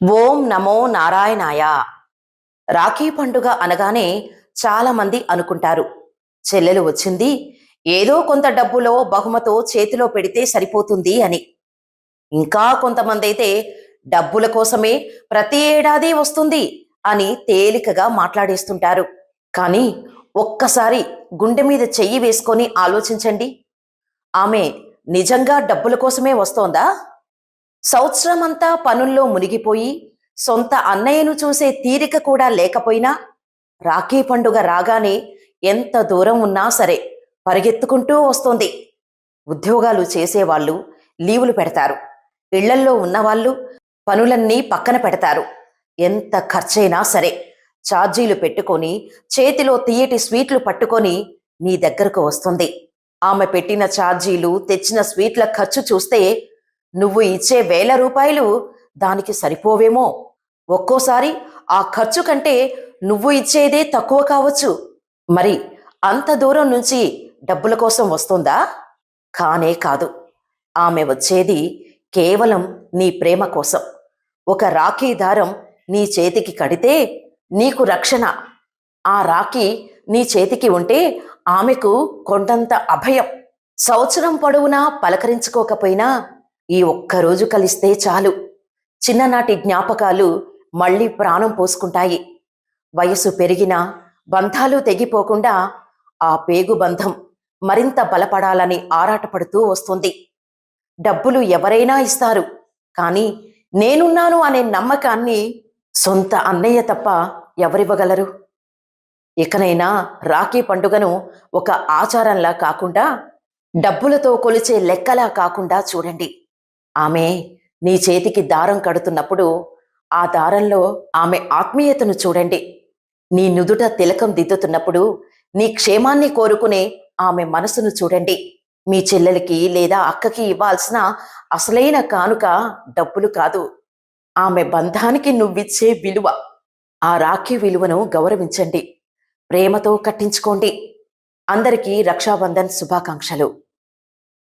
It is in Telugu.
ఓం నమో నారాయణాయ. రాఖీ పండుగ అనగానే చాలామంది అనుకుంటారు, చెల్లెలు వచ్చింది, ఏదో కొంత డబ్బులో బహుమతో చేతిలో పెడితే సరిపోతుంది అని. ఇంకా కొంతమంది అయితే డబ్బుల కోసమే ప్రతి ఏడాది వస్తుంది అని తేలికగా మాట్లాడేస్తుంటారు. కానీ ఒక్కసారి గుండె మీద చెయ్యి వేసుకొని ఆలోచించండి. ఆమె నిజంగా డబ్బుల కోసమే వస్తోందా? సంవత్సరమంతా పనుల్లో మునిగిపోయి సొంత అన్నయ్యను చూసే తీరిక కూడా లేకపోయినా రాఖీ పండుగ రాగానే ఎంత దూరం ఉన్నా సరే పరిగెత్తుకుంటూ వస్తోంది. ఉద్యోగాలు చేసేవాళ్ళు లీవులు పెడతారు, ఇళ్లల్లో ఉన్నవాళ్ళు పనులన్నీ పక్కన పెడతారు. ఎంత ఖర్చైనా సరే ఛార్జీలు పెట్టుకొని చేతిలో తీయటి స్వీట్లు పట్టుకొని నీ దగ్గరకు వస్తుంది. ఆమె పెట్టిన ఛార్జీలు తెచ్చిన స్వీట్ల ఖర్చు చూస్తే నువ్వు ఇచ్చే రూపాయలు దానికి సరిపోవేమో. ఒక్కోసారి ఆ ఖర్చు కంటే నువ్వు ఇచ్చేదే తక్కువ కావచ్చు. మరి అంత దూరం నుంచి డబ్బుల కోసం వస్తుందా? కానే కాదు. ఆమె వచ్చేది కేవలం నీ ప్రేమ కోసం. ఒక రాఖీ దారం నీ చేతికి కడితే నీకు రక్షణ. ఆ రాఖీ నీ చేతికి ఉంటే ఆమెకు కొండంత అభయం. సంవత్సరం పొడవునా పలకరించుకోకపోయినా ఈ ఒక్కరోజు కలిస్తే చాలు, చిన్ననాటి జ్ఞాపకాలు మళ్ళీ ప్రాణం పోసుకుంటాయి. వయసు పెరిగినా బంధాలు తెగిపోకుండా ఆ పేగు బంధం మరింత బలపడాలని ఆరాటపడుతూ వస్తుంది. డబ్బులు ఎవరైనా ఇస్తారు, కానీ నేనున్నాను అనే నమ్మకాన్ని సొంత అన్నయ్య తప్ప ఎవరివ్వగలరు? ఇకనైనా రాఖీ పండుగను ఒక ఆచారంలా కాకుండా, డబ్బులతో కొలిచే లెక్కలా కాకుండా చూడండి. ఆమె నీ చేతికి దారం కడుతున్నప్పుడు ఆ దారంలో ఆమె ఆత్మీయతను చూడండి. నీ నుదుట తిలకం దిద్దుతున్నప్పుడు నీ క్షేమాన్ని కోరుకునే ఆమె మనసును చూడండి. మీ చెల్లెలికి లేదా అక్కకి ఇవ్వాల్సిన అసలైన కానుక డబ్బులు కాదు, ఆమె బంధానికి నువ్విచ్చే విలువ. ఆ రాఖీ విలువను గౌరవించండి, ప్రేమతో కట్టించుకోండి. అందరికీ రక్షాబంధన్ శుభాకాంక్షలు.